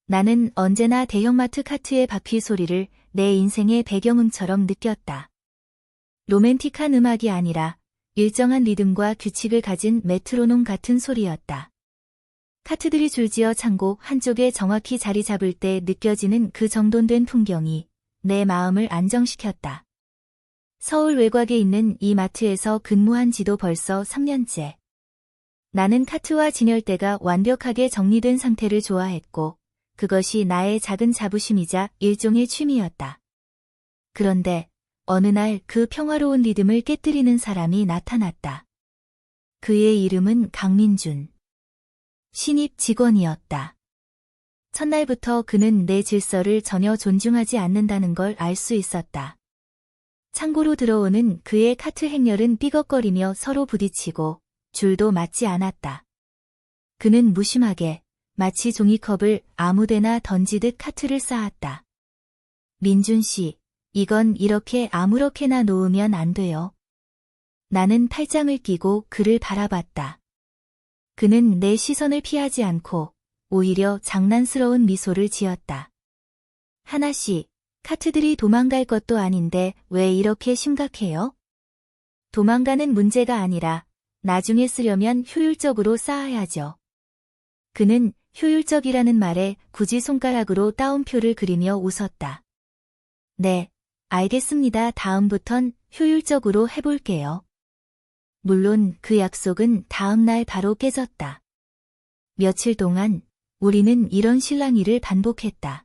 나는 언제나 대형마트 카트의 바퀴 소리를 내 인생의 배경음처럼 느꼈다. 로맨틱한 음악이 아니라 일정한 리듬과 규칙을 가진 메트로놈 같은 소리였다. 카트들이 줄지어 창고 한쪽에 정확히 자리 잡을 때 느껴지는 그 정돈된 풍경이 내 마음을 안정시켰다. 서울 외곽에 있는 이 마트에서 근무한 지도 벌써 3년째. 나는 카트와 진열대가 완벽하게 정리된 상태를 좋아했고, 그것이 나의 작은 자부심이자 일종의 취미였다. 그런데 어느 날 그 평화로운 리듬을 깨뜨리는 사람이 나타났다. 그의 이름은 강민준. 신입 직원이었다. 첫날부터 그는 내 질서를 전혀 존중하지 않는다는 걸 알 수 있었다. 창고로 들어오는 그의 카트 행렬은 삐걱거리며 서로 부딪히고 줄도 맞지 않았다. 그는 무심하게 마치 종이컵을 아무데나 던지듯 카트를 쌓았다. 민준 씨, 이건 이렇게 아무렇게나 놓으면 안 돼요. 나는 팔짱을 끼고 그를 바라봤다. 그는 내 시선을 피하지 않고 오히려 장난스러운 미소를 지었다. 하나 씨, 카트들이 도망갈 것도 아닌데 왜 이렇게 심각해요? 도망가는 문제가 아니라 나중에 쓰려면 효율적으로 쌓아야죠. 그는 효율적이라는 말에 굳이 손가락으로 따옴표를 그리며 웃었다. 네, 알겠습니다. 다음부턴 효율적으로 해볼게요. 물론 그 약속은 다음 날 바로 깨졌다. 며칠 동안 우리는 이런 실랑이를 반복했다.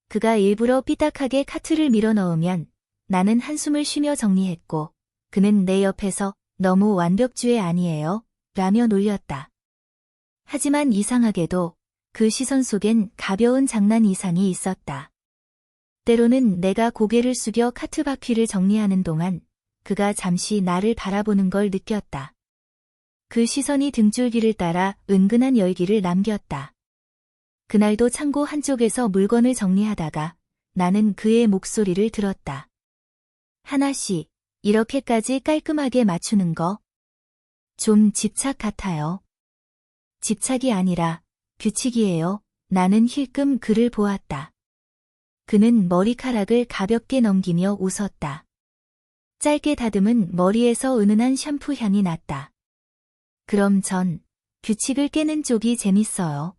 그가 일부러 삐딱하게 카트를 밀어 넣으면 나는 한숨을 쉬며 정리했고, 그는 내 옆에서 너무 완벽주의 아니에요? 라며 놀렸다. 하지만 이상하게도 그 시선 속엔 가벼운 장난 이상이 있었다. 때로는 내가 고개를 숙여 카트 바퀴를 정리하는 동안 그가 잠시 나를 바라보는 걸 느꼈다. 그 시선이 등줄기를 따라 은근한 열기를 남겼다. 그날도 창고 한쪽에서 물건을 정리하다가 나는 그의 목소리를 들었다. 하나씩 이렇게까지 깔끔하게 맞추는 거 좀 집착 같아요. 집착이 아니라 규칙이에요. 나는 힐끔 그를 보았다. 그는 머리카락을 가볍게 넘기며 웃었다. 짧게 다듬은 머리에서 은은한 샴푸 향이 났다. 그럼 전 규칙을 깨는 쪽이 재밌어요.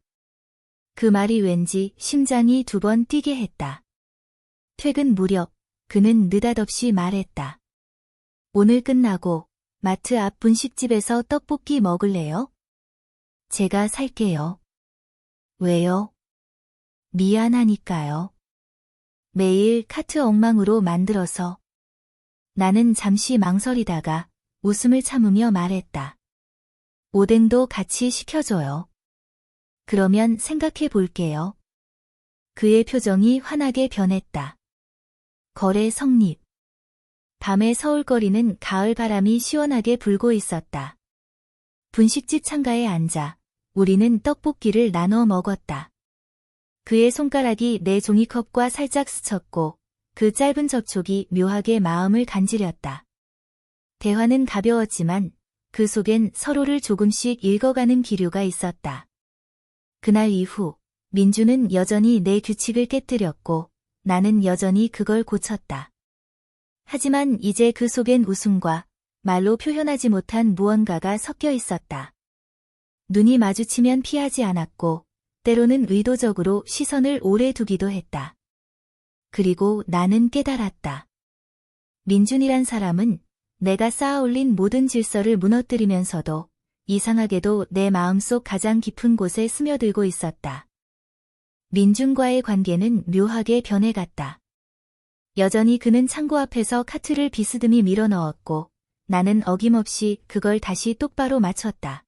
그 말이 왠지 심장이 2번 뛰게 했다. 퇴근 무렵 그는 느닷없이 말했다. 오늘 끝나고 마트 앞 분식집에서 떡볶이 먹을래요? 제가 살게요. 왜요? 미안하니까요. 매일 카트 엉망으로 만들어서. 나는 잠시 망설이다가 웃음을 참으며 말했다. 오뎅도 같이 시켜줘요. 그러면 생각해 볼게요. 그의 표정이 환하게 변했다. 거래 성립. 밤에 서울거리는 가을 바람이 시원하게 불고 있었다. 분식집 창가에 앉아 우리는 떡볶이를 나눠 먹었다. 그의 손가락이 내 종이컵과 살짝 스쳤고 그 짧은 접촉이 묘하게 마음을 간지렸다. 대화는 가벼웠지만 그 속엔 서로를 조금씩 읽어가는 기류가 있었다. 그날 이후 민주는 여전히 내 규칙을 깨뜨렸고 나는 여전히 그걸 고쳤다. 하지만 이제 그 속엔 웃음과 말로 표현하지 못한 무언가가 섞여 있었다. 눈이 마주치면 피하지 않았고 때로는 의도적으로 시선을 오래 두기도 했다. 그리고 나는 깨달았다. 민준이란 사람은 내가 쌓아올린 모든 질서를 무너뜨리면서도 이상하게도 내 마음속 가장 깊은 곳에 스며들고 있었다. 민준과의 관계는 묘하게 변해갔다. 여전히 그는 창고 앞에서 카트를 비스듬히 밀어 넣었고 나는 어김없이 그걸 다시 똑바로 맞췄다.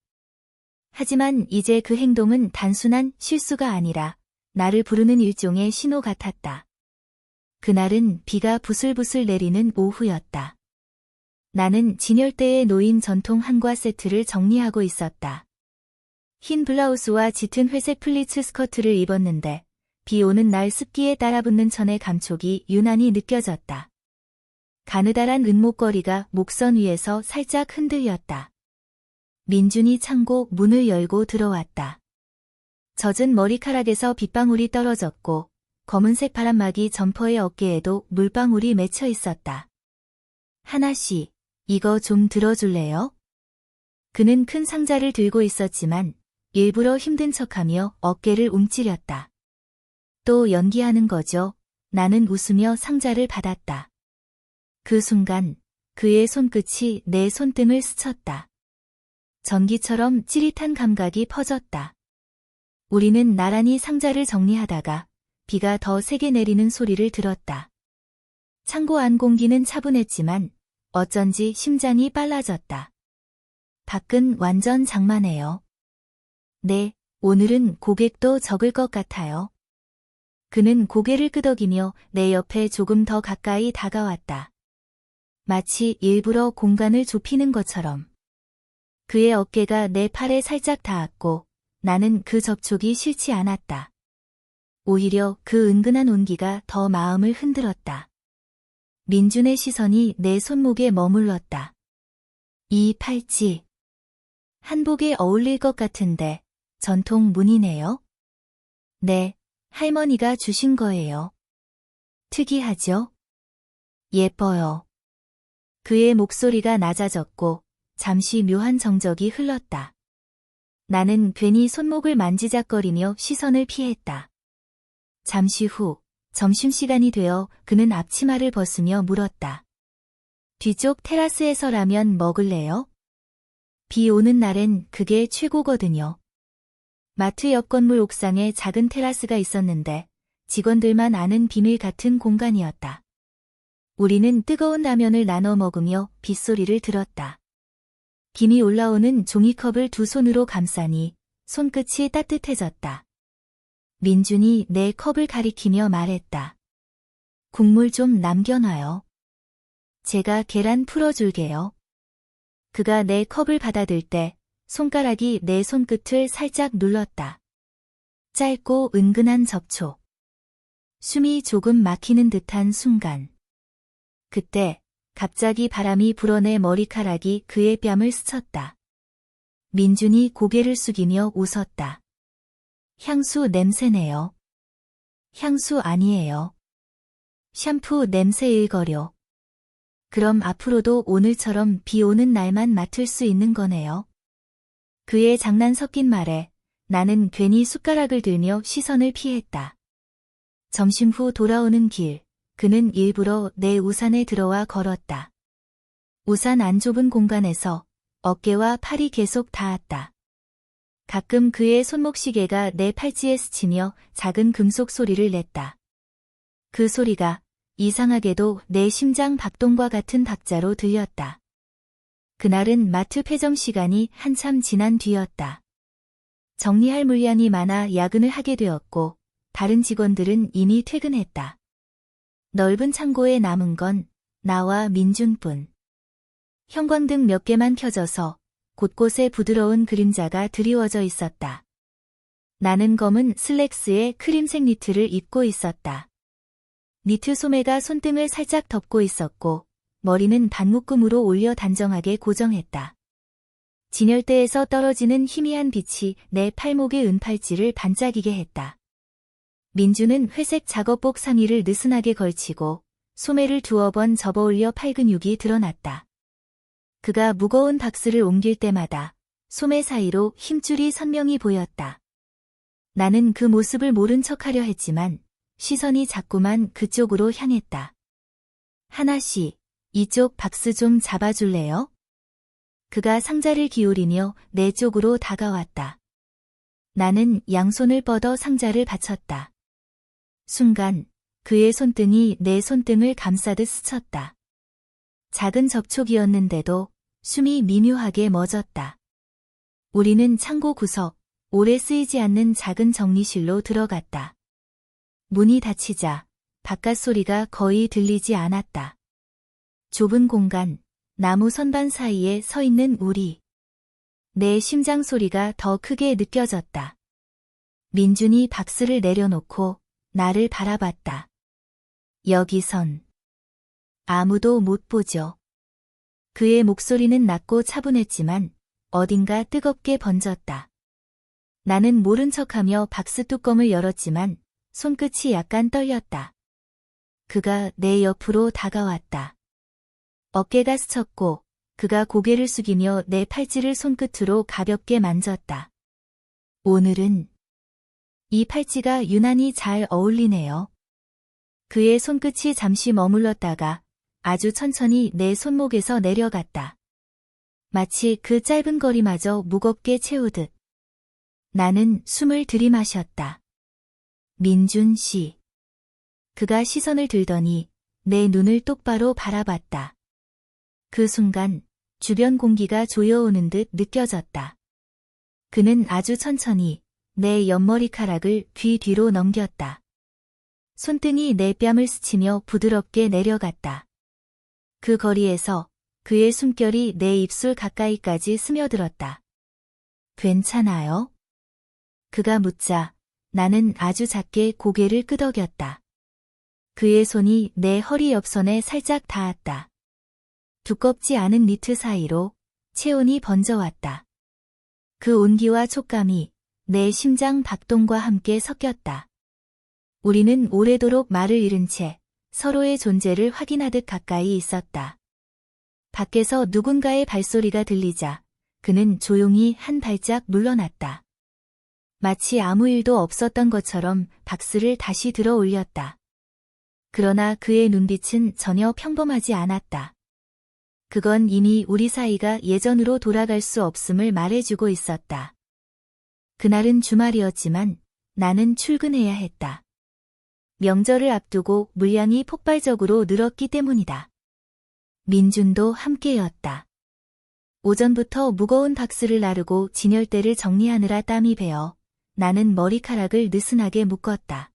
하지만 이제 그 행동은 단순한 실수가 아니라 나를 부르는 일종의 신호 같았다. 그날은 비가 부슬부슬 내리는 오후였다. 나는 진열대에 놓인 전통 한과 세트를 정리하고 있었다. 흰 블라우스와 짙은 회색 플리츠 스커트를 입었는데 비 오는 날 습기에 따라붙는 천의 감촉이 유난히 느껴졌다. 가느다란 은목걸이가 목선 위에서 살짝 흔들렸다. 민준이 창고 문을 열고 들어왔다. 젖은 머리카락에서 빗방울이 떨어졌고 검은색 바람막이 점퍼의 어깨에도 물방울이 맺혀 있었다. 하나씨, 이거 좀 들어줄래요? 그는 큰 상자를 들고 있었지만 일부러 힘든 척하며 어깨를 움츠렸다. 또 연기하는 거죠. 나는 웃으며 상자를 받았다. 그 순간 그의 손끝이 내 손등을 스쳤다. 전기처럼 찌릿한 감각이 퍼졌다. 우리는 나란히 상자를 정리하다가 비가 더 세게 내리는 소리를 들었다. 창고 안 공기는 차분했지만 어쩐지 심장이 빨라졌다. 밖은 완전 장마네요. 네, 오늘은 고객도 적을 것 같아요. 그는 고개를 끄덕이며 내 옆에 조금 더 가까이 다가왔다. 마치 일부러 공간을 좁히는 것처럼. 그의 어깨가 내 팔에 살짝 닿았고 나는 그 접촉이 싫지 않았다. 오히려 그 은근한 온기가 더 마음을 흔들었다. 민준의 시선이 내 손목에 머물렀다. 이 팔찌. 한복에 어울릴 것 같은데 전통 무늬네요? 네, 할머니가 주신 거예요. 특이하죠? 예뻐요. 그의 목소리가 낮아졌고 잠시 묘한 정적이 흘렀다. 나는 괜히 손목을 만지작거리며 시선을 피했다. 잠시 후 점심시간이 되어 그는 앞치마를 벗으며 물었다. 뒤쪽 테라스에서 라면 먹을래요? 비 오는 날엔 그게 최고거든요. 마트 옆 건물 옥상에 작은 테라스가 있었는데 직원들만 아는 비밀 같은 공간이었다. 우리는 뜨거운 라면을 나눠 먹으며 빗소리를 들었다. 김이 올라오는 종이컵을 두 손으로 감싸니 손끝이 따뜻해졌다. 민준이 내 컵을 가리키며 말했다. 국물 좀 남겨놔요. 제가 계란 풀어줄게요. 그가 내 컵을 받아들 때 손가락이 내 손끝을 살짝 눌렀다. 짧고 은근한 접촉. 숨이 조금 막히는 듯한 순간. 그때 갑자기 바람이 불어내 머리카락이 그의 뺨을 스쳤다. 민준이 고개를 숙이며 웃었다. 향수 냄새네요. 향수 아니에요. 샴푸 냄새일 거려. 그럼 앞으로도 오늘처럼 비 오는 날만 맡을 수 있는 거네요. 그의 장난 섞인 말에 나는 괜히 숟가락을 들며 시선을 피했다. 점심 후 돌아오는 길, 그는 일부러 내 우산에 들어와 걸었다. 우산 안 좁은 공간에서 어깨와 팔이 계속 닿았다. 가끔 그의 손목시계가 내 팔찌에 스치며 작은 금속 소리를 냈다. 그 소리가 이상하게도 내 심장 박동과 같은 박자로 들렸다. 그날은 마트 폐점 시간이 한참 지난 뒤였다. 정리할 물량이 많아 야근을 하게 되었고 다른 직원들은 이미 퇴근했다. 넓은 창고에 남은 건 나와 민준뿐. 형광등 몇 개만 켜져서 곳곳에 부드러운 그림자가 드리워져 있었다. 나는 검은 슬랙스에 크림색 니트를 입고 있었다. 니트 소매가 손등을 살짝 덮고 있었고 머리는 반묶음으로 올려 단정하게 고정했다. 진열대에서 떨어지는 희미한 빛이 내 팔목의 은팔찌를 반짝이게 했다. 민주는 회색 작업복 상의를 느슨하게 걸치고 소매를 두어 번 접어올려 팔 근육이 드러났다. 그가 무거운 박스를 옮길 때마다 소매 사이로 힘줄이 선명히 보였다. 나는 그 모습을 모른 척하려 했지만 시선이 자꾸만 그쪽으로 향했다. 하나씨, 이쪽 박스 좀 잡아줄래요? 그가 상자를 기울이며 내 쪽으로 다가왔다. 나는 양손을 뻗어 상자를 받쳤다. 순간 그의 손등이 내 손등을 감싸듯 스쳤다. 작은 접촉이었는데도 숨이 미묘하게 멎었다. 우리는 창고 구석, 오래 쓰이지 않는 작은 정리실로 들어갔다. 문이 닫히자 바깥 소리가 거의 들리지 않았다. 좁은 공간, 나무 선반 사이에 서 있는 우리. 내 심장 소리가 더 크게 느껴졌다. 민준이 박스를 내려놓고 나를 바라봤다. 여기선 아무도 못 보죠. 그의 목소리는 낮고 차분했지만 어딘가 뜨겁게 번졌다. 나는 모른 척하며 박스 뚜껑을 열었지만 손끝이 약간 떨렸다. 그가 내 옆으로 다가왔다. 어깨가 스쳤고 그가 고개를 숙이며 내 팔찌를 손끝으로 가볍게 만졌다. 오늘은 이 팔찌가 유난히 잘 어울리네요. 그의 손끝이 잠시 머물렀다가 아주 천천히 내 손목에서 내려갔다. 마치 그 짧은 거리마저 무겁게 채우듯. 나는 숨을 들이마셨다. 민준 씨. 그가 시선을 들더니 내 눈을 똑바로 바라봤다. 그 순간 주변 공기가 조여오는 듯 느껴졌다. 그는 아주 천천히 내 옆머리카락을 귀 뒤로 넘겼다. 손등이 내 뺨을 스치며 부드럽게 내려갔다. 그 거리에서 그의 숨결이 내 입술 가까이까지 스며들었다. 괜찮아요? 그가 묻자 나는 아주 작게 고개를 끄덕였다. 그의 손이 내 허리 옆선에 살짝 닿았다. 두껍지 않은 니트 사이로 체온이 번져왔다. 그 온기와 촉감이 내 심장 박동과 함께 섞였다. 우리는 오래도록 말을 잃은 채 서로의 존재를 확인하듯 가까이 있었다. 밖에서 누군가의 발소리가 들리자 그는 조용히 한 발짝 물러났다. 마치 아무 일도 없었던 것처럼 박스를 다시 들어 올렸다. 그러나 그의 눈빛은 전혀 평범하지 않았다. 그건 이미 우리 사이가 예전으로 돌아갈 수 없음을 말해주고 있었다. 그날은 주말이었지만 나는 출근해야 했다. 명절을 앞두고 물량이 폭발적으로 늘었기 때문이다. 민준도 함께였다. 오전부터 무거운 박스를 나르고 진열대를 정리하느라 땀이 배어 나는 머리카락을 느슨하게 묶었다.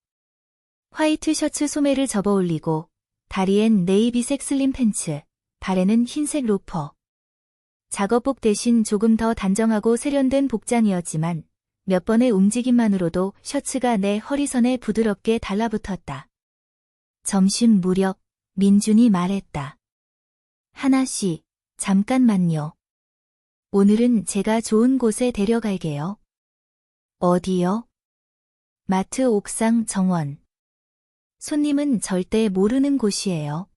화이트 셔츠 소매를 접어 올리고 다리엔 네이비색 슬림 팬츠, 발에는 흰색 로퍼. 작업복 대신 조금 더 단정하고 세련된 복장이었지만 몇 번의 움직임만으로도 셔츠가 내 허리선에 부드럽게 달라붙었다. 점심 무렵 민준이 말했다. 하나 씨, 잠깐만요. 오늘은 제가 좋은 곳에 데려갈게요. 어디요? 마트 옥상 정원. 손님은 절대 모르는 곳이에요.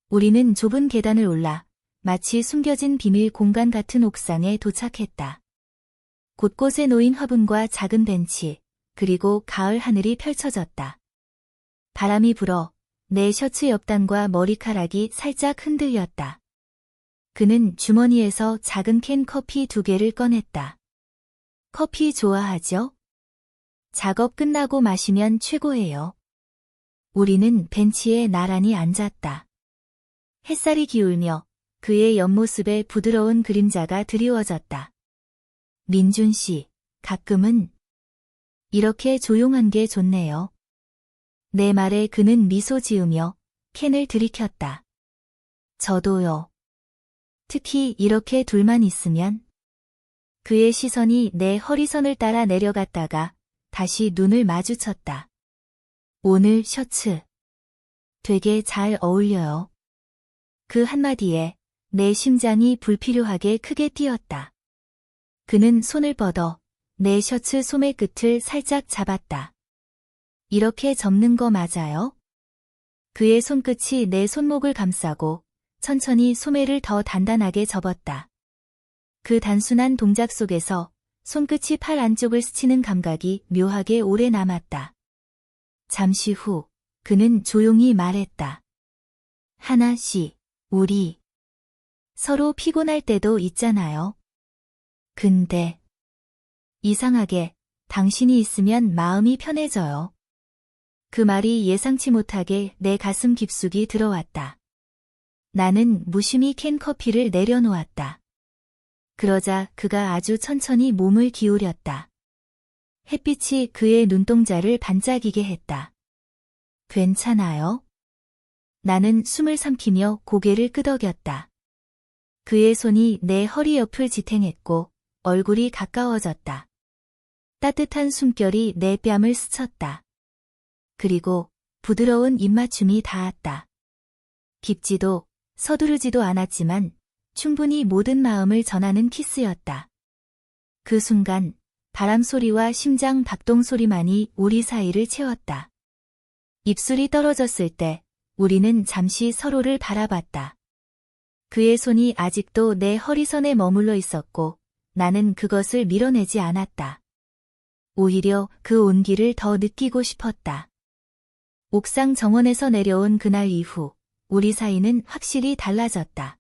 우리는 좁은 계단을 올라 마치 숨겨진 비밀 공간 같은 옥상에 도착했다. 곳곳에 놓인 화분과 작은 벤치, 그리고 가을 하늘이 펼쳐졌다. 바람이 불어 내 셔츠 옆단과 머리카락이 살짝 흔들렸다. 그는 주머니에서 작은 캔 커피 2개를 꺼냈다. 커피 좋아하죠? 작업 끝나고 마시면 최고예요. 우리는 벤치에 나란히 앉았다. 햇살이 기울며 그의 옆모습에 부드러운 그림자가 드리워졌다. 민준 씨, 가끔은 이렇게 조용한 게 좋네요. 내 말에 그는 미소 지으며 캔을 들이켰다. 저도요. 특히 이렇게 둘만 있으면. 그의 시선이 내 허리선을 따라 내려갔다가 다시 눈을 마주쳤다. 오늘 셔츠 되게 잘 어울려요. 그 한마디에 내 심장이 불필요하게 크게 뛰었다. 그는 손을 뻗어 내 셔츠 소매 끝을 살짝 잡았다. 이렇게 접는 거 맞아요? 그의 손끝이 내 손목을 감싸고 천천히 소매를 더 단단하게 접었다. 그 단순한 동작 속에서 손끝이 팔 안쪽을 스치는 감각이 묘하게 오래 남았다. 잠시 후 그는 조용히 말했다. 하나 씨, 우리 서로 피곤할 때도 있잖아요. 근데 이상하게 당신이 있으면 마음이 편해져요. 그 말이 예상치 못하게 내 가슴 깊숙이 들어왔다. 나는 무심히 캔 커피를 내려놓았다. 그러자 그가 아주 천천히 몸을 기울였다. 햇빛이 그의 눈동자를 반짝이게 했다. 괜찮아요? 나는 숨을 삼키며 고개를 끄덕였다. 그의 손이 내 허리 옆을 지탱했고 얼굴이 가까워졌다. 따뜻한 숨결이 내 뺨을 스쳤다. 그리고 부드러운 입맞춤이 닿았다. 깊지도 서두르지도 않았지만 충분히 모든 마음을 전하는 키스였다. 그 순간 바람 소리와 심장 박동 소리만이 우리 사이를 채웠다. 입술이 떨어졌을 때 우리는 잠시 서로를 바라봤다. 그의 손이 아직도 내 허리선에 머물러 있었고 나는 그것을 밀어내지 않았다. 오히려 그 온기를 더 느끼고 싶었다. 옥상 정원에서 내려온 그날 이후 우리 사이는 확실히 달라졌다.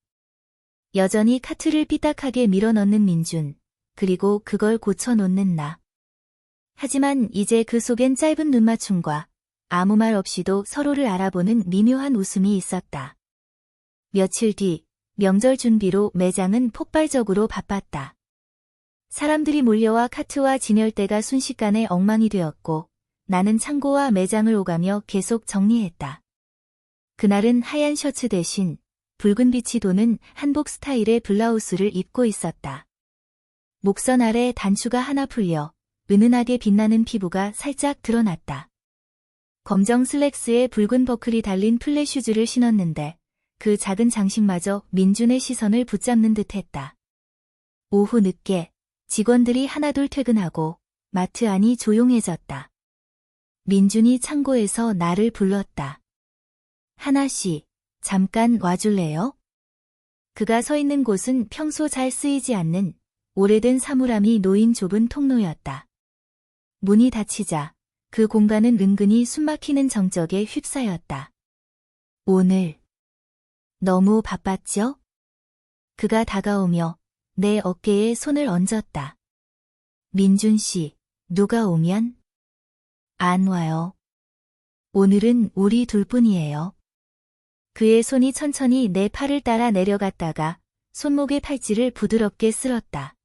여전히 카트를 삐딱하게 밀어넣는 민준, 그리고 그걸 고쳐놓는 나. 하지만 이제 그 속엔 짧은 눈맞춤과 아무 말 없이도 서로를 알아보는 미묘한 웃음이 있었다. 며칠 뒤, 명절 준비로 매장은 폭발적으로 바빴다. 사람들이 몰려와 카트와 진열대가 순식간에 엉망이 되었고 나는 창고와 매장을 오가며 계속 정리했다. 그날은 하얀 셔츠 대신 붉은 빛이 도는 한복 스타일의 블라우스를 입고 있었다. 목선 아래 단추가 하나 풀려 은은하게 빛나는 피부가 살짝 드러났다. 검정 슬랙스에 붉은 버클이 달린 플랫 슈즈를 신었는데 그 작은 장식마저 민준의 시선을 붙잡는 듯했다. 오후 늦게 직원들이 하나둘 퇴근하고 마트 안이 조용해졌다. 민준이 창고에서 나를 불렀다. 하나 씨, 잠깐 와줄래요? 그가 서 있는 곳은 평소 잘 쓰이지 않는 오래된 사물함이 놓인 좁은 통로였다. 문이 닫히자 그 공간은 은근히 숨막히는 정적에 휩싸였다. 오늘 너무 바빴죠? 그가 다가오며 내 어깨에 손을 얹었다. 민준 씨, 누가 오면? 안 와요. 오늘은 우리 둘뿐이에요. 그의 손이 천천히 내 팔을 따라 내려갔다가 손목의 팔찌를 부드럽게 쓸었다.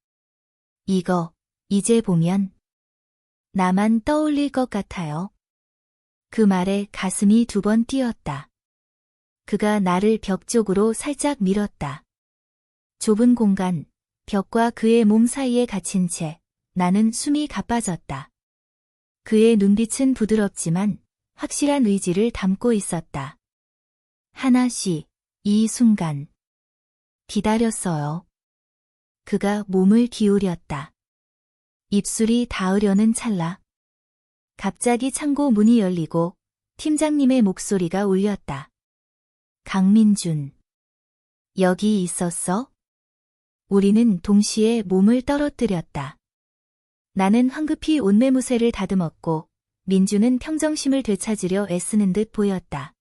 이거, 이제 보면 나만 떠올릴 것 같아요. 그 말에 가슴이 두 번 뛰었다. 그가 나를 벽 쪽으로 살짝 밀었다. 좁은 공간, 벽과 그의 몸 사이에 갇힌 채 나는 숨이 가빠졌다. 그의 눈빛은 부드럽지만 확실한 의지를 담고 있었다. 하나 씨, 이 순간 기다렸어요. 그가 몸을 기울였다. 입술이 닿으려는 찰나. 갑자기 창고 문이 열리고 팀장님의 목소리가 울렸다. 강민준. 여기 있었어? 우리는 동시에 몸을 떨어뜨렸다. 나는 황급히 옷매무새를 다듬었고 민준은 평정심을 되찾으려 애쓰는 듯 보였다.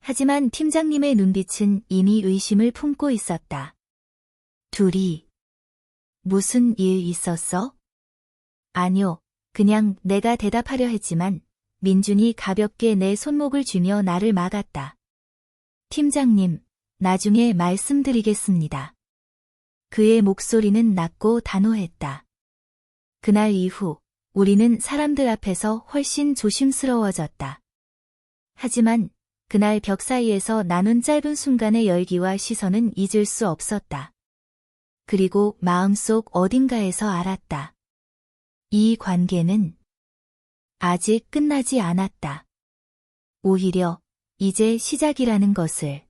하지만 팀장님의 눈빛은 이미 의심을 품고 있었다. 둘이 무슨 일 있었어? 아니요, 그냥 내가 대답하려 했지만 민준이 가볍게 내 손목을 쥐며 나를 막았다. 팀장님, 나중에 말씀드리겠습니다. 그의 목소리는 낮고 단호했다. 그날 이후 우리는 사람들 앞에서 훨씬 조심스러워졌다. 하지만 그날 벽 사이에서 나눈 짧은 순간의 열기와 시선은 잊을 수 없었다. 그리고 마음속 어딘가에서 알았다. 이 관계는 아직 끝나지 않았다. 오히려 이제 시작이라는 것을.